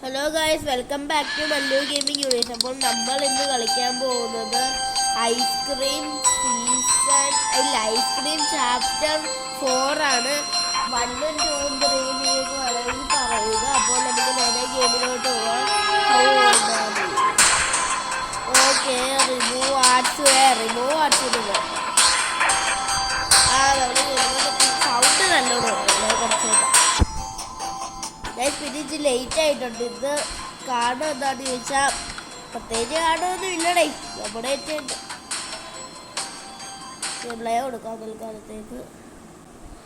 Hello guys, welcome back to Mallu gaming universe. അപ്പോൾ നമ്മൾ ഇന്ന് കളിക്കാൻ പോകുന്നത് ഐസ്ക്രീം സീസൺ ഐസ്ക്രീം ചാപ്റ്റർ 4 ആണ്. 1, 2, 3 വേണമെങ്കിൽ പറയുക. അപ്പോൾ നമുക്ക് നേരെ ഗെയിമിലോട്ട് പോകാം. ഓക്കെ, റിമൂവ് ആർട്സ് ഇടുക. സൗണ്ട് നല്ലോണം കുറച്ചേക്കാം. പിന്നെ ഇച്ചിരി ലേറ്റ് ആയിട്ടുണ്ട്. ഇത് കാണുക എന്താണെന്ന് ചോദിച്ചാൽ പ്രത്യേകിച്ച് കാണുമൊന്നും ഇല്ലടേ. നമ്മുടെ ഏറ്റുണ്ട് പ്ലേ കൊടുക്കാം തൽക്കാലത്തേക്ക്.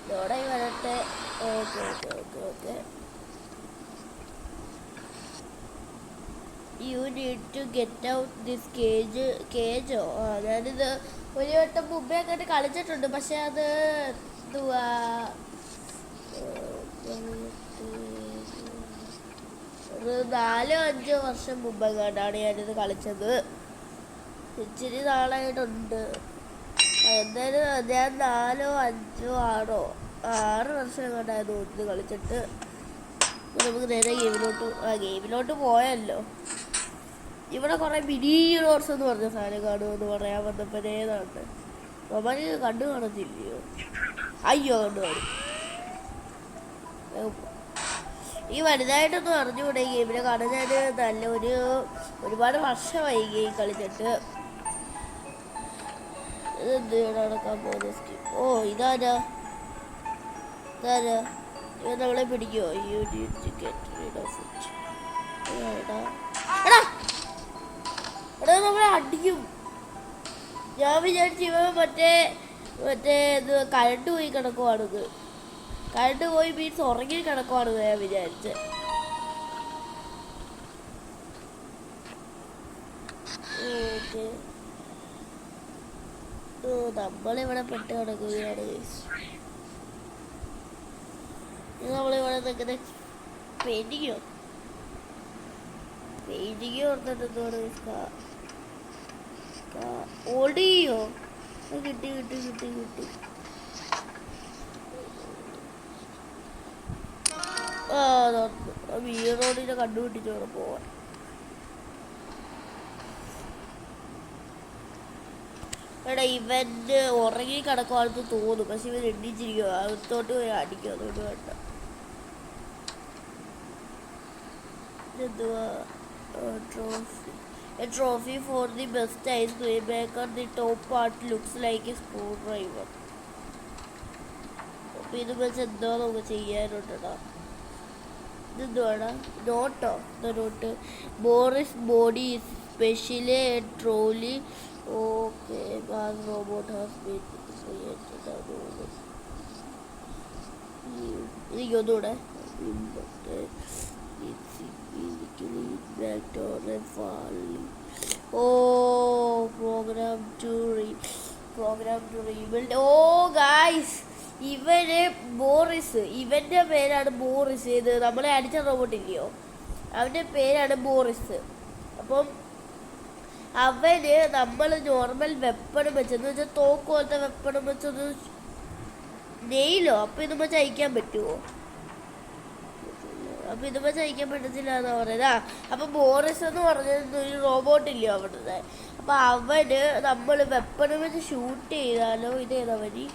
ഇവിടെ വരട്ടെ. Okay okay okay okay you need to get out this കേജോ. ഞാനിത് ഒരു വട്ടം മുമ്പേ അങ്ങോട്ട് കളിച്ചിട്ടുണ്ട്. പക്ഷെ അത് എന്തുവാ, ഒരു 4-5 വർഷം മുമ്പെങ്ങാണ്ടാണ് ഞാനിത് കളിച്ചത്. ഇച്ചിരി നാളായിട്ടുണ്ട്. എന്തായാലും ഞാൻ 4, 5, 6 വർഷം എങ്ങാണ്ടായിരുന്നു ഇത് കളിച്ചിട്ട്. നമുക്ക് നേരെ ഗെയിമിലോട്ട് പോയല്ലോ. ഇവിടെ കുറേ മിനി യൂണിവേഴ്സ് എന്ന് പറഞ്ഞ സാധനം കാണുമെന്ന് പറയാൻ വന്നപ്പോഴേതാണ്. നമ്മൾ കണ്ടു കാണത്തില്ലയോ? അയ്യോ, കണ്ടു കാണും. ഈ വലുതായിട്ടൊന്നും അറിഞ്ഞുകൂടെ ഈ ഗെയിമിനെ കാണാൻ. ഞാൻ ഒരുപാട് വർഷമായി ഗെയിം കളിച്ചിട്ട്. ഇതെന്ത് നടക്കാൻ പോകുന്ന സ്കീം? ഓ, ഇതാരാ ഇവ നമ്മളെ പിടിക്കുമോ? You need to get rid of it. എടാ നമ്മളെ അടിക്കും. ഞാൻ വിചാരിച്ചു ഇവ മറ്റേ ഇത് കരണ്ട് പോയി കിടക്കുവാണിത്. കരണ്ട് പോയി മീൻസ് ഉറങ്ങി കിടക്കുവാണെന്ന് ഞാൻ വിചാരിച്ച്. ഓക്കെ, നമ്മളിവിടെ പെട്ട് കിടക്കുകയാണ്. നമ്മളിവിടെ നിൽക്കുന്ന പെയിന്റിങ്ങോ ഓർത്തിട്ട് ഓടിയോ? കിട്ടി. റോഡിനെ കണ്ടുപിടിച്ച് അവിടെ പോവാൻ. എടാ, ഇവൻ്റെ ഉറങ്ങി കിടക്കുവാണെന്ന് തോന്നും. പക്ഷെ ഇവൻ എണ്ണിച്ചിരിക്കുക. അകത്തോട്ട് പോയി അടിക്കും. അതുകൊണ്ട് വേണ്ട. എന്തുവാ? A trophy for the best ice cream maker. The top part looks like a screwdriver. അപ്പോൾ ഇത് വെച്ച് എന്തോ നമുക്ക് ചെയ്യാനുണ്ടടാ. ഇതെന്തുവാടാ? നോട്ടോ? Note. Boris body specially trolley. Okay, robot has been created. ഇതൊന്നുകൂടെ. Program to rebuild. ഗായ്സ്, ഇവന് ബോറിസ്. ഇവന്റെ പേരാണ് ബോറിസ്. ഇത് നമ്മളെ അടിച്ച റോബോട്ട് ഇല്ലയോ, അവന്റെ പേരാണ് ബോറിസ്. അപ്പം അവന് നമ്മൾ നോർമൽ വെപ്പണം വെച്ചെന്ന് വെച്ചാൽ തോക്ക് പോലത്തെ വെപ്പണം വെച്ചത് നെയിലോ. അപ്പം ഇത് വെച്ച് അയക്കാൻ പറ്റുമോ? അപ്പം ഇത് വെച്ച് അയക്കാൻ പറ്റത്തില്ല എന്നാ പറയുന്നത്. അപ്പം ബോറിസ് എന്ന് പറഞ്ഞത് ഒരു റോബോട്ടില്ലയോ അവിടുത്തെ. അപ്പം അവന് നമ്മൾ വെപ്പണം വെച്ച് ഷൂട്ട് ചെയ്താലോ? ഇതേതാ വരി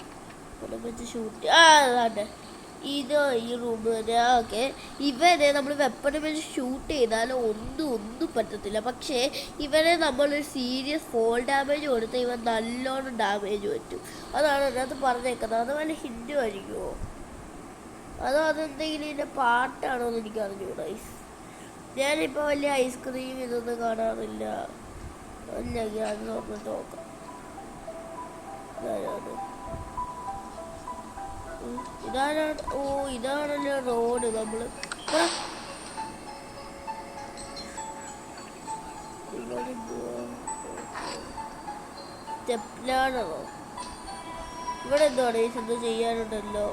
വെച്ച് ഷൂട്ട്? അതാണ്ട് ഇത് ഈ റൂം തന്നെ. ഓക്കെ, ഇവനെ നമ്മൾ വെപ്പണം വെച്ച് ഷൂട്ട് ചെയ്താലോ ഒന്നും പറ്റത്തില്ല. പക്ഷേ ഇവനെ നമ്മളൊരു സീരിയസ് ഫോൾ ഡാമേജ് കൊടുത്താൽ ഇവൻ നല്ലോണം ഡാമേജ് പറ്റും. അതാണ് അതിനകത്ത് പറഞ്ഞേക്കുന്നത്. അത് വല്ല ഹിൻഡ് ആയിരിക്കുമോ? അതോ അതെന്തെങ്കിലും ഇതിൻ്റെ പാട്ടാണോ എന്ന് എനിക്ക് അറിഞ്ഞൂടാ. ഞാനിപ്പോൾ വലിയ ഐസ്ക്രീം ഇതൊന്നും കാണാറില്ല. അല്ലെങ്കിൽ അത് നോക്കിട്ട് നോക്കാം. ഇതാണല്ലോ റോഡ്. നമ്മൾ സ്റ്റെപ്പിലാണോ? ഇവിടെ എന്താണ് ഇത് ചെയ്യാനുണ്ടല്ലോ.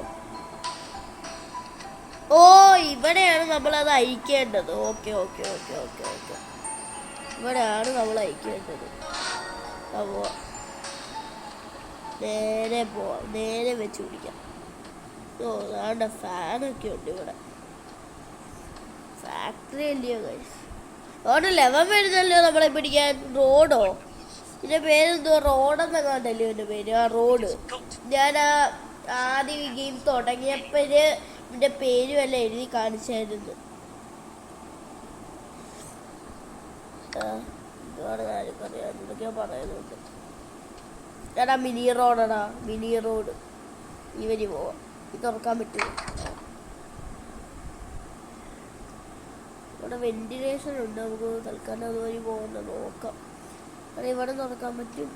ഇവിടെയാണ് നമ്മളത് അയക്കേണ്ടത്. ഓക്കെ, ഇവിടെയാണ് നമ്മൾ അയക്കേണ്ടത്. നേരെ പോവാം. നേരെ വെച്ച് പിടിക്കാം. ഫാനൊക്കെ ഉണ്ട് ഇവിടെ. ഫാക്ടറി അല്ലയോ ഗൈസ്? അവിടെ 11 വരുന്നല്ലോ നമ്മളെ പിടിക്കാൻ. റോഡോ? ഇതിന്റെ പേരെന്തോ? റോഡെന്നെങ്ങാണ്ടല്ലോ ഇതിന്റെ പേര്. ആ റോഡ് ഞാൻ ആദ്യം ഈ ഗെയിം തുടങ്ങിയപ്പോഴ് ഇതിന്റെ പേരും എല്ലാം എഴുതി കാണിച്ചായിരുന്നു. ആർക്കറിയാം എന്തൊക്കെയാ പറയുന്നുണ്ട്. എടാ മിനി റോഡടാ, മിനി റോഡ്. ഈ വഴി പോവാം. ഇത് തുറക്കാൻ പറ്റുമോ? ഇവിടെ വെന്റിലേഷൻ ഉണ്ട്, നമുക്ക് തൽക്കാലം അതുവഴി പോകുന്ന നോക്കാം. കാരണം ഇവിടെ തുറക്കാൻ പറ്റും.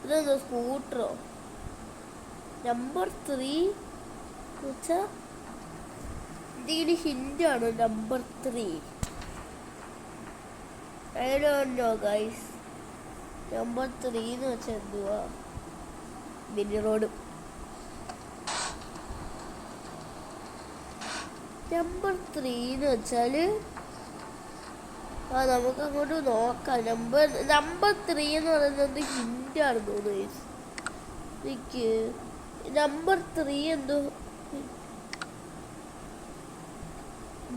ഇതെന്തോ സ്കൂട്ടറോ? നമ്പർ 3 വെച്ചാ ഇതിന് ഹിന്റാണ്. Number 3 I don't know guys. Number 3 എന്ന് വെച്ചാൽ എന്തുവാ? Mini road. നമ്പർ 3 എന്ന് വെച്ചാല് നമുക്ക് അങ്ങോട്ട് നോക്കാം. നമ്പർ 3 എന്ന് പറയുന്നത് ഹിന്റാണ് തോന്നുന്നു. നമ്പർ 3 എന്തോ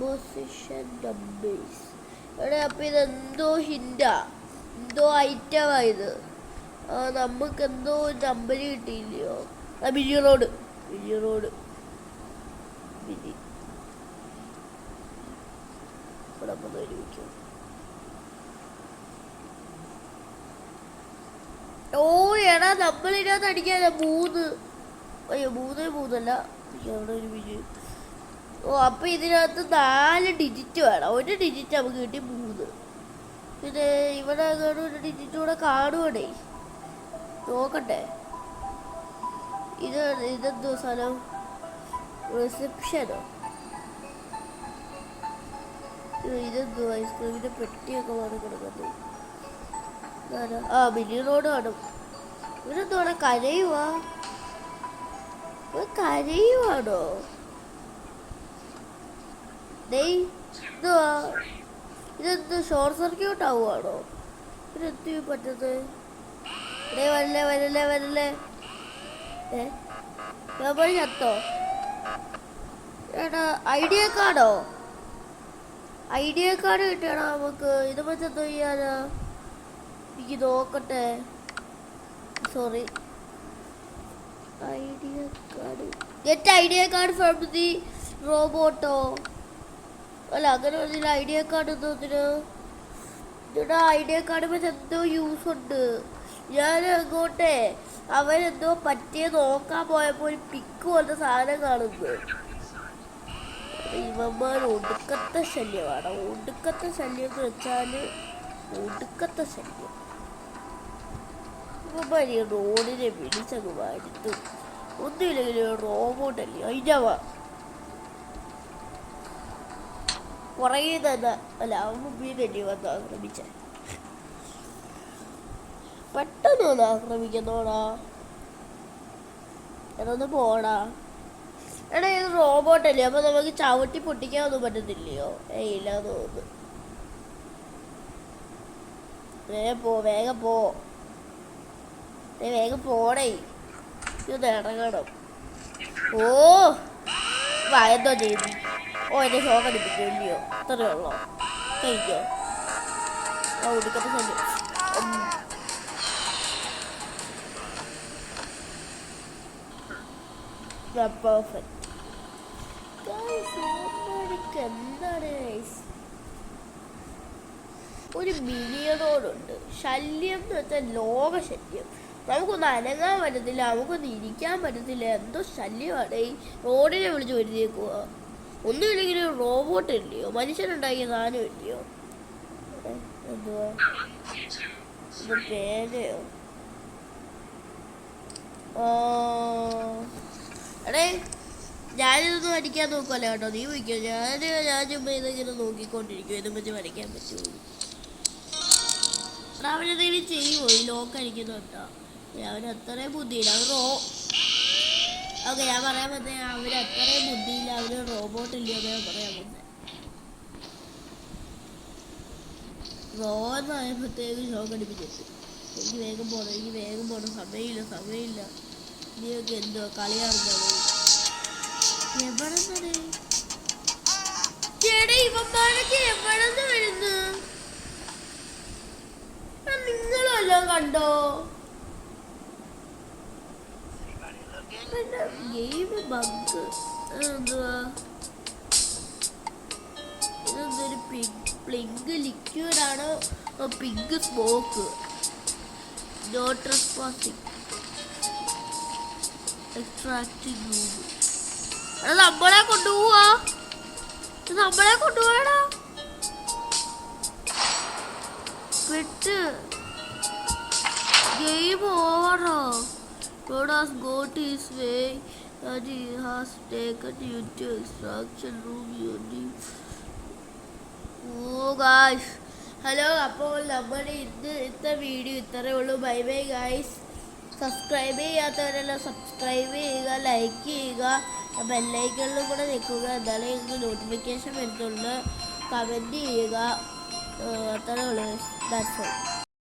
പൊസിഷൻ നമ്പേഴ്സ്. എടാ അപ്പൊ ഇതെന്തോ ഹിന്റാ, എന്തോ ഐറ്റമാ ഇത്. നമുക്ക് എന്തോ നമ്പർ കിട്ടിയില്ലയോ? Mini road, mini road, mini. ഓ എടാ നമ്മളിതിനകത്ത് അടിക്കാല്ല 3. അയ്യോ 3 അവിടെ ഒരു മിനി. ഓ അപ്പൊ ഇതിനകത്ത് 4 ഡിജിറ്റ് വേണം. ഒരു ഡിജിറ്റ് നമുക്ക് കിട്ടി 3. പിന്നെ ഇവിടെ ഒരു ഡിജിറ്റ് കൂടെ കാണുവാണേ. നോക്കട്ടെ. ഇതെന്തോ സ്ഥലം? റിസപ്ഷനോ? ഇതെന്തോ ഐസ്ക്രീമിന്റെ പെട്ടിയൊക്കെ വേണം കിടക്കുന്നത്. മിനി റോഡ് കാണും. ഇവരെന്തോടെ കരയുവാണോ? ഇതെന്ത് ഷോർട്ട് സർക്യൂട്ട് ആവുകയാണോ? ഇതെന്ത് പറ്റുന്നത്? വരല്ലേ വരല്ലേ വരല്ലേ. നമ്മൾ ചത്തോ? എടാ ഐഡിയ കാർഡോ? ഐഡിയ കാർഡ് കിട്ടിയാടാ നമുക്ക്. ഇത് വെച്ച് എന്തോ ചെയ്യാനാ? എനിക്ക് നോക്കട്ടെ. Sorry. Idea card. Get idea card from the റോബോട്ടോ. അല്ല അങ്ങനെ പറഞ്ഞില്ല. ഐഡിയ കാർഡ് എന്തോത്തിന്? ഇവിടെ ഐഡിയ കാർഡ് വെച്ച് എന്തോ യൂസ് ഉണ്ട്. ഞാൻ അങ്ങോട്ടെ അവരെന്തോ പറ്റിയ നോക്കാൻ പോയപ്പോ ഒരു പിക്ക് പോലത്തെ സാധനം കാണുന്നു. ഇവന്മാർ ഒടുക്കത്തെ ശല്യമാണ്. ഒടുക്കത്തെ ശല്യം എന്ന് വെച്ചാല് ഒടുക്കത്തെ ശല്യം. ഇവന്മാർ ഈ റോഡിനെ പിടിച്ചങ്ങ് വരുത്തു. ഒന്നുമില്ലെങ്കിലും റോബോട്ടല്ലേ അതിൻ്റെവാ പുറകെ തന്നെ. അല്ല അവൻ മുമ്പീന്നല്ലേ വന്ന് ആക്രമിച്ച. പെട്ടെന്ന് വന്ന് ആക്രമിക്കുന്നോടാ. എന്നൊന്ന് പോടാ. എടാ ഇത് റോബോട്ടല്ലേ, അപ്പൊ നമുക്ക് ചവിട്ടി പൊട്ടിക്കാനൊന്നും പറ്റത്തില്ലയോ? ഇല്ലാന്ന് തോന്നുന്നു. വേഗം പോ, വേഗം പോ, വേഗം പോടേ. ഇത് ഇറങ്ങണം. ഓ എന്തോ ചെയ്തു. ഓ എന്നെ ഷോക്ക് അടിപ്പിക്കും ഇല്ലയോ? ഇത്രയേ ഉള്ളോ? കഴിക്കോ? ഒടുക്കത്തെ ശല്യം. പെർഫെക്റ്റ്. എന്താണ് ഒരു മിനി റോഡുണ്ട്. ശല്യം എന്ന് വെച്ചാൽ ലോക ശല്യം. നമുക്കൊന്നും അനങ്ങാൻ പറ്റത്തില്ല, നമുക്കൊന്നും ഇരിക്കാൻ പറ്റത്തില്ല. എന്തോ ശല്യമാണ് ഈ റോഡിനെ വിളിച്ച് വരുന്നേക്കുക. ഒന്നുമില്ലെങ്കിലും റോബോട്ട് ഇല്ലയോ? മനുഷ്യനുണ്ടാക്കിയ സാധനം ഇല്ലയോ? എന്തുവാ ഇത്? പേരയോ? എടേ ഞാനിതൊന്നും വരയ്ക്കാൻ നോക്കുമല്ലോ കേട്ടോ. നീ വയ്ക്കോ. ഞാൻ ചുമ്മാ ഇതെങ്ങനെ നോക്കിക്കൊണ്ടിരിക്കും. ഇതും വെച്ച് വരയ്ക്കാൻ പറ്റുമോ? അവനെന്തെങ്കിലും ചെയ്യുമോ? ഈ ലോക്ക് അടിക്കുന്നുണ്ടോ? അവന് അത്രയും ബുദ്ധിയില്ല. ഓക്കെ ഞാൻ പറയാൻ പറ്റേ അവന് അത്രയും ബുദ്ധിയില്ല. അവന് റോബോട്ട് ഇല്ലയോ ഞാൻ പറയാൻ പറ്റേ. റോന്നായപ്പോഴത്തേക്ക് ഷോക്ക് അടിപ്പിച്ചിട്ട് എനിക്ക് വേഗം പോകണം, എനിക്ക് വേഗം പോകണം. സമയമില്ല. നീയൊക്കെ എന്തുവാ കളിയാണെന്നോ? എവിടെ ചെടി ഇവന്മാരൊക്കെ എവിടെന്ന് വരുന്നു? നിങ്ങളെല്ലാം കണ്ടോ? ഗെയിം ബഗ് എന്തുവാ? ഇതൊരു പിങ്ക് ലിക്വിഡാണ്, pink smoke. Not responding. Extracting room. അത് നമ്മളെ കൊണ്ടുപോവാ. നമ്മളെ കൊണ്ടുപോയടാ. പെട്ട് ഗെയിം ഓവറോ? God has got his way and he has taken you to extraction room. Oh guys, hello. അപ്പോൾ നമ്മുടെ ഇന്നത്തെ വീഡിയോ ഇത്രയേ ഉള്ളൂ. Bye bye guys. സബ്സ്ക്രൈബ് ചെയ്യാത്തവരെല്ലാം സബ്സ്ക്രൈബ് ചെയ്യുക, ലൈക്ക് ചെയ്യുക, ബെല്ലൈക്കണിലും കൂടെ നിൽക്കുക. എന്നാലേ നിങ്ങൾക്ക് നോട്ടിഫിക്കേഷൻ വരുന്നുള്ളൂ. കമൻറ്റ് ചെയ്യുക. അത്രയേ ഉള്ളൂ. That's all.